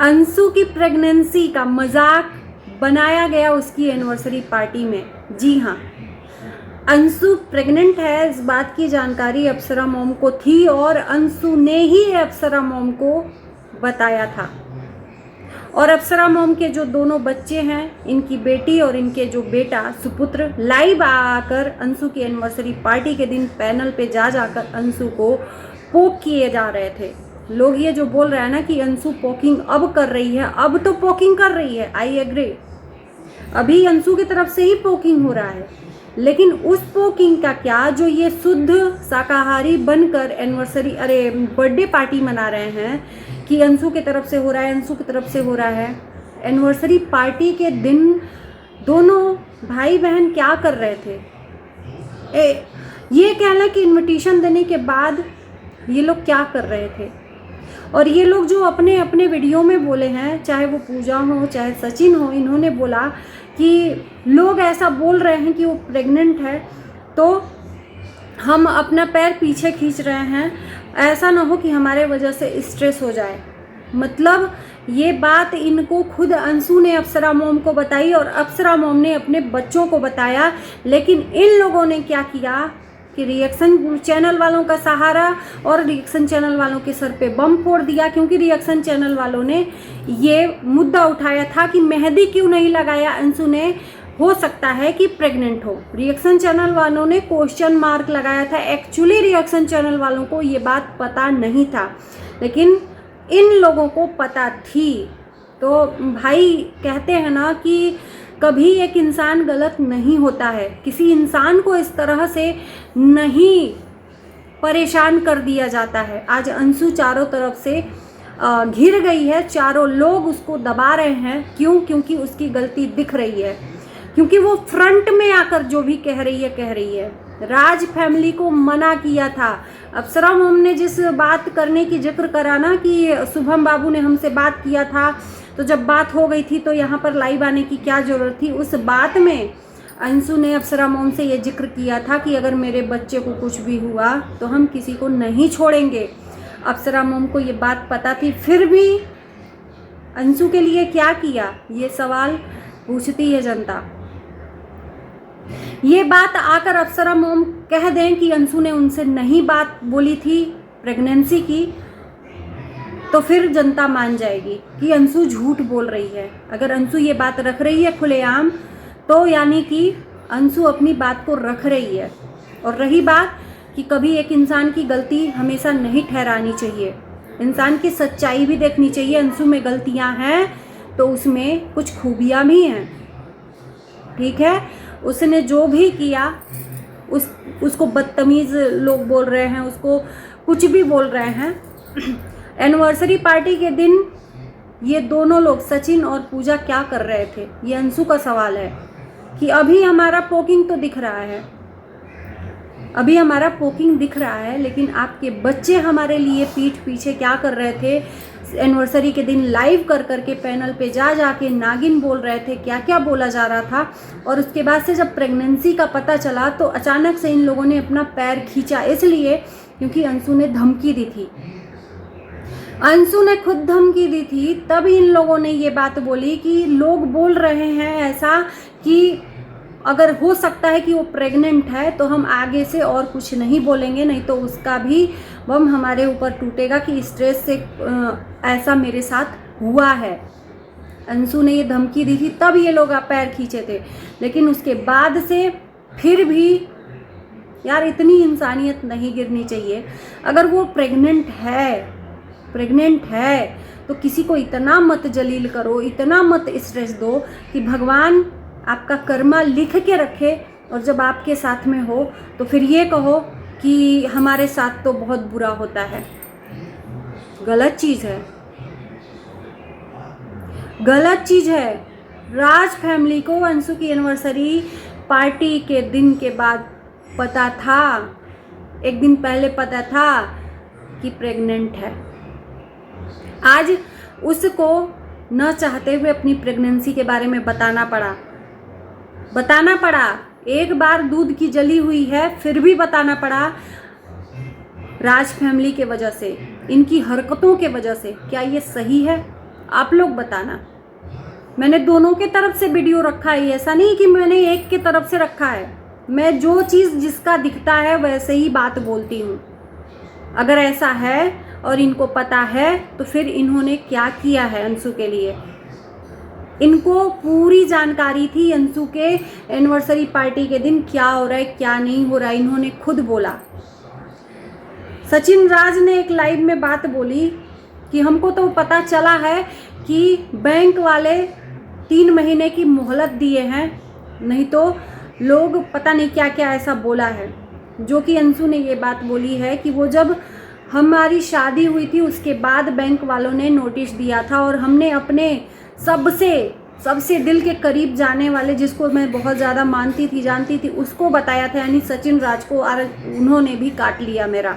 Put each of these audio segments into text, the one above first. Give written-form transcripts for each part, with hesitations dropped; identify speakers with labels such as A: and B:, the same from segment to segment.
A: अंशु की प्रेगनेंसी का मजाक बनाया गया उसकी एनिवर्सरी पार्टी में। जी हाँ, अंशु प्रेग्नेंट है, इस बात की जानकारी अप्सरा मॉम को थी और अंशु ने ही अप्सरा मॉम को बताया था। और अप्सरा मॉम के जो दोनों बच्चे हैं, इनकी बेटी और इनके जो बेटा सुपुत्र, लाइव आकर अंशु की एनिवर्सरी पार्टी के दिन पैनल पे जाकर अंशु को पोक किए जा रहे थे। लोग ये जो बोल रहे हैं ना कि अंशु पोकिंग अब कर रही है, अब तो पोकिंग कर रही है, आई एग्री, अभी अंशु की तरफ से ही पोकिंग हो रहा है। लेकिन उस पोकिंग का क्या, जो ये शुद्ध शाकाहारी बनकर बर्थडे पार्टी मना रहे हैं कि अंशु की तरफ से हो रहा है, अंशु की तरफ से हो रहा है। एनिवर्सरी पार्टी के दिन दोनों भाई बहन क्या कर रहे थे? ये कह लें कि इनविटेशन देने के बाद ये लोग क्या कर रहे थे। और ये लोग जो अपने अपने वीडियो में बोले हैं, चाहे वो पूजा हो चाहे सचिन हो, इन्होंने बोला कि लोग ऐसा बोल रहे हैं कि वो प्रेग्नेंट है तो हम अपना पैर पीछे खींच रहे हैं, ऐसा ना हो कि हमारे वजह से स्ट्रेस हो जाए। मतलब ये बात इनको खुद अंशु ने अप्सरा मॉम को बताई और अप्सरा मॉम ने अपने बच्चों को बताया। लेकिन इन लोगों ने क्या किया कि रिएक्शन चैनल वालों का सहारा और रिएक्शन चैनल वालों के सर पे बम फोड़ दिया, क्योंकि रिएक्शन चैनल वालों ने ये मुद्दा उठाया था कि मेहंदी क्यों नहीं लगाया अंशु ने, हो सकता है कि प्रेग्नेंट हो। रिएक्शन चैनल वालों ने क्वेश्चन मार्क लगाया था। एक्चुअली रिएक्शन चैनल वालों को ये बात पता नहीं था, लेकिन इन लोगों को पता थी। तो भाई कहते हैं ना कि कभी एक इंसान गलत नहीं होता है, किसी इंसान को इस तरह से नहीं परेशान कर दिया जाता है। आज अंशु चारों तरफ से घिर गई है, चारों लोग उसको दबा रहे हैं। क्यों? क्योंकि उसकी गलती दिख रही है, क्योंकि वो फ्रंट में आकर जो भी कह रही है। राज फैमिली को मना किया था। अप्सरा मॉम ने जिस बात करने की जिक्र करा ना कि शुभम बाबू ने हमसे बात किया था, तो जब बात हो गई थी तो यहाँ पर लाइव आने की क्या ज़रूरत थी। उस बात में अंशु ने अप्सरा मॉम से ये जिक्र किया था कि अगर मेरे बच्चे को कुछ भी हुआ तो हम किसी को नहीं छोड़ेंगे। अप्सरा मॉम को ये बात पता थी, फिर भी अंशु के लिए क्या किया, ये सवाल पूछती है जनता। ये बात आकर अप्सरा मॉम कह दें कि अंशु ने उनसे नहीं बात बोली थी प्रेगनेंसी की, तो फिर जनता मान जाएगी कि अंशु झूठ बोल रही है। अगर अंशु ये बात रख रही है खुलेआम, तो यानी कि अंशु अपनी बात को रख रही है। और रही बात कि कभी एक इंसान की गलती हमेशा नहीं ठहरानी चाहिए, इंसान की सच्चाई भी देखनी चाहिए। अंशु में गलतियां हैं तो उसमें कुछ खूबियां भी हैं, ठीक है। उसने जो भी किया उसको बदतमीज़ लोग बोल रहे हैं, उसको कुछ भी बोल रहे हैं। एनिवर्सरी पार्टी के दिन ये दोनों लोग सचिन और पूजा क्या कर रहे थे, ये अंशु का सवाल है। कि अभी हमारा पोकिंग तो दिख रहा है, अभी हमारा पोकिंग दिख रहा है, लेकिन आपके बच्चे हमारे लिए पीठ पीछे क्या कर रहे थे। एनिवर्सरी के दिन लाइव कर करके पैनल पे जाके नागिन बोल रहे थे, क्या क्या बोला जा रहा था। और उसके बाद से जब प्रेगनेंसी का पता चला तो अचानक से इन लोगों ने अपना पैर खींचा, इसलिए क्योंकि अंशु ने धमकी दी थी, अंशु ने खुद धमकी दी थी। तब इन लोगों ने ये बात बोली कि लोग बोल रहे हैं ऐसा कि अगर हो सकता है कि वो प्रेग्नेंट है तो हम आगे से और कुछ नहीं बोलेंगे, नहीं तो उसका भी बम हमारे ऊपर टूटेगा कि स्ट्रेस से ऐसा मेरे साथ हुआ है। अंशु ने ये धमकी दी थी, तब ये लोग पैर खींचे थे। लेकिन उसके बाद से फिर भी यार इतनी इंसानियत नहीं गिरनी चाहिए। अगर वो प्रेग्नेंट है तो किसी को इतना मत जलील करो, इतना मत स्ट्रेस दो कि भगवान आपका कर्मा लिख के रखे, और जब आपके साथ में हो तो फिर ये कहो कि हमारे साथ तो बहुत बुरा होता है। गलत चीज़ है, गलत चीज़ है। राज फैमिली को अंशु की एनिवर्सरी पार्टी के दिन के बाद पता था, एक दिन पहले पता था कि प्रेग्नेंट है। आज उसको न चाहते हुए अपनी प्रेगनेंसी के बारे में बताना पड़ा। एक बार दूध की जली हुई है फिर भी बताना पड़ा। राज फैमिली के वजह से, इनकी हरकतों के वजह से। क्या ये सही है? आप लोग बताना। मैंने दोनों के तरफ से वीडियो रखा है, ऐसा नहीं कि मैंने एक के तरफ से रखा है। मैं जो चीज़ जिसका दिखता है वैसे ही बात बोलती हूँ। अगर ऐसा है और इनको पता है तो फिर इन्होंने क्या किया है अंशु के लिए। इनको पूरी जानकारी थी अंशु के एनिवर्सरी पार्टी के दिन क्या हो रहा है क्या नहीं हो रहा है, इन्होंने खुद बोला। सचिन राज ने एक लाइव में बात बोली कि हमको तो पता चला है कि बैंक वाले 3 महीने की मोहलत दिए हैं, नहीं तो लोग पता नहीं क्या क्या ऐसा बोला है। जो कि अंशु ने ये बात बोली है कि वो जब हमारी शादी हुई थी उसके बाद बैंक वालों ने नोटिस दिया था और हमने अपने सबसे दिल के करीब जाने वाले, जिसको मैं बहुत ज़्यादा मानती थी जानती थी, उसको बताया था, यानी सचिन राज को, और उन्होंने भी काट लिया मेरा।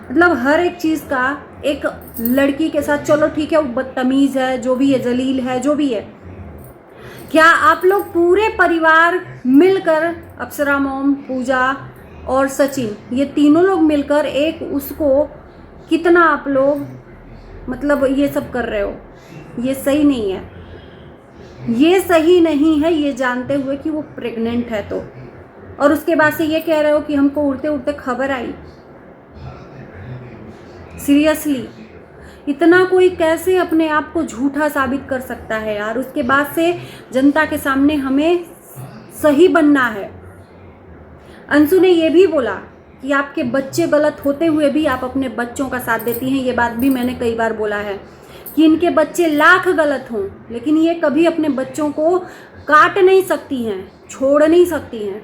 A: मतलब हर एक चीज़ का एक लड़की के साथ, चलो ठीक है वो बदतमीज़ है, जो भी है, जलील है, जो भी है, क्या आप लोग पूरे परिवार मिलकर, अप्सरा मॉम, पूजा और सचिन, ये तीनों लोग मिलकर एक उसको कितना आप लोग मतलब ये सब कर रहे हो? ये सही नहीं है, ये सही नहीं है, ये जानते हुए कि वो प्रेग्नेंट है तो। और उसके बाद से ये कह रहे हो कि हमको उड़ते उड़ते खबर आई। सीरियसली इतना कोई कैसे अपने आप को झूठा साबित कर सकता है यार? उसके बाद से जनता के सामने हमें सही बनना है। अंशु ने ये भी बोला कि आपके बच्चे गलत होते हुए भी आप अपने बच्चों का साथ देती हैं। ये बात भी मैंने कई बार बोला है कि इनके बच्चे लाख गलत हों, लेकिन ये कभी अपने बच्चों को काट नहीं सकती हैं, छोड़ नहीं सकती हैं।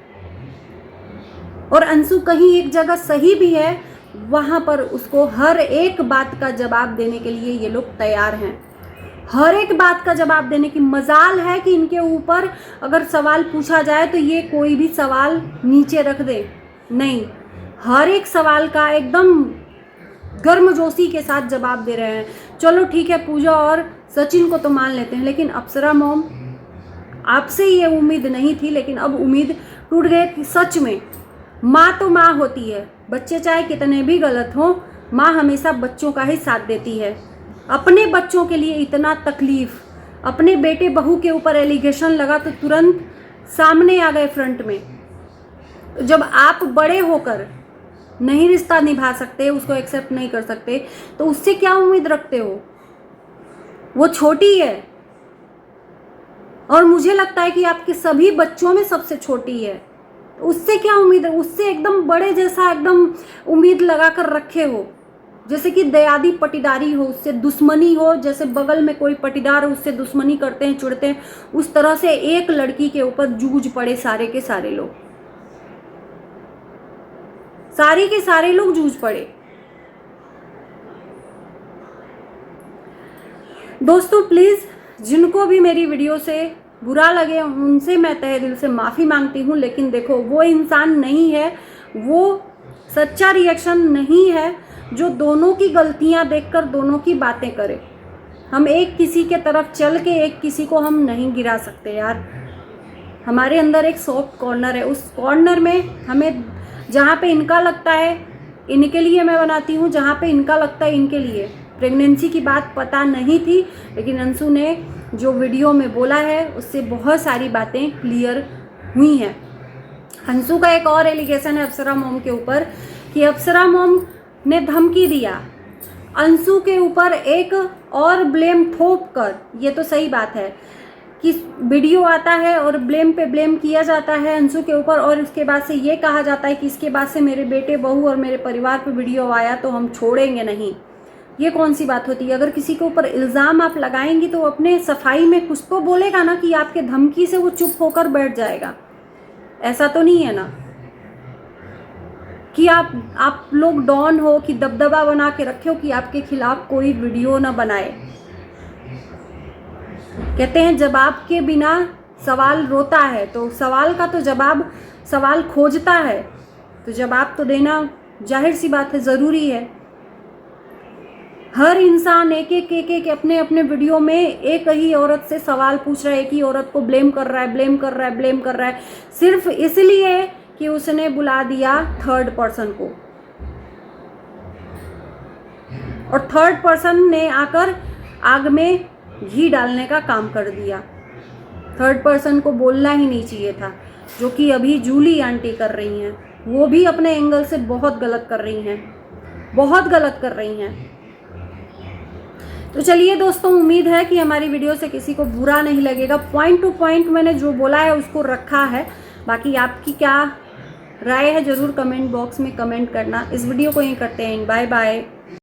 A: और अंशु कहीं एक जगह सही भी है, वहाँ पर उसको हर एक बात का जवाब देने के लिए ये लोग तैयार हैं। हर एक बात का जवाब देने की मजाल है कि इनके ऊपर अगर सवाल पूछा जाए तो ये कोई भी सवाल नीचे रख दे, नहीं, हर एक सवाल का एकदम गर्मजोशी के साथ जवाब दे रहे हैं। चलो ठीक है, पूजा और सचिन को तो मान लेते हैं, लेकिन अप्सरा मॉम, आपसे ये उम्मीद नहीं थी, लेकिन अब उम्मीद टूट गई कि सच में माँ तो माँ होती है, बच्चे चाहे कितने भी गलत हों, माँ हमेशा बच्चों का ही साथ देती है। अपने बच्चों के लिए इतना तकलीफ, अपने बेटे बहू के ऊपर एलिगेशन लगा तो तुरंत सामने आ गए फ्रंट में। जब आप बड़े होकर नहीं रिश्ता निभा सकते, उसको एक्सेप्ट नहीं कर सकते, तो उससे क्या उम्मीद रखते हो? वो छोटी है और मुझे लगता है कि आपके सभी बच्चों में सबसे छोटी है, तो उससे क्या उम्मीद है? उससे एकदम बड़े जैसा एकदम उम्मीद लगा कर रखे हो, जैसे कि दयादी पटीदारी हो, उससे दुश्मनी हो, जैसे बगल में कोई पटीदार हो उससे दुश्मनी करते हैं, चिढ़ते हैं, उस तरह से एक लड़की के ऊपर जूझ पड़े सारे के सारे लोग, सारे के सारे लोग जूझ पड़े। दोस्तों प्लीज, जिनको भी मेरी वीडियो से बुरा लगे उनसे मैं तहे दिल से माफ़ी मांगती हूँ, लेकिन देखो वो इंसान नहीं है, वो सच्चा रिएक्शन नहीं है जो दोनों की गलतियाँ देखकर दोनों की बातें करे। हम एक किसी के तरफ चल के एक किसी को हम नहीं गिरा सकते यार। हमारे अंदर एक सॉफ्ट कॉर्नर है, उस कॉर्नर में हमें जहाँ पे इनका लगता है इनके लिए मैं बनाती हूँ, जहाँ पे इनका लगता है इनके लिए। प्रेगनेंसी की बात पता नहीं थी, लेकिन अंशु ने जो वीडियो में बोला है उससे बहुत सारी बातें क्लियर हुई हैं। अंशु का एक और एलिगेशन है अप्सरा मॉम के ऊपर कि अप्सरा मॉम ने धमकी दिया अंशु के ऊपर एक और ब्लेम थोप कर। ये तो सही बात है कि वीडियो आता है और ब्लेम पे ब्लेम किया जाता है अंशु के ऊपर, और उसके बाद से ये कहा जाता है कि इसके बाद से मेरे बेटे बहू और मेरे परिवार पे वीडियो आया तो हम छोड़ेंगे नहीं। ये कौन सी बात होती है? अगर किसी के ऊपर इल्ज़ाम आप लगाएंगी तो अपने सफाई में कुछ तो बोलेगा ना, कि आपके धमकी से वो चुप होकर बैठ जाएगा। ऐसा तो नहीं है ना कि आप लोग डॉन हो, कि दबदबा बना के रखे हो कि आपके खिलाफ कोई वीडियो ना बनाए। कहते हैं जवाब के बिना सवाल रोता है, तो सवाल का तो जवाब सवाल खोजता है, तो जवाब तो देना जाहिर सी बात है ज़रूरी है। हर इंसान एक अपने अपने वीडियो में एक ही औरत से सवाल पूछ रहा है, एक ही औरत को ब्लेम कर रहा है सिर्फ इसलिए कि उसने बुला दिया थर्ड पर्सन को, और थर्ड पर्सन ने आकर आग में घी डालने का काम कर दिया। थर्ड पर्सन को बोलना ही नहीं चाहिए था, जो कि अभी जूली आंटी कर रही हैं। वो भी अपने एंगल से बहुत गलत कर रही हैं, बहुत गलत कर रही हैं। तो चलिए दोस्तों, उम्मीद है कि हमारी वीडियो से किसी को बुरा नहीं लगेगा। पॉइंट टू पॉइंट मैंने जो बोला है उसको रखा है। बाकी आपकी क्या राय है ज़रूर कमेंट बॉक्स में कमेंट करना। इस वीडियो को यहीं करते हैं, बाय बाय।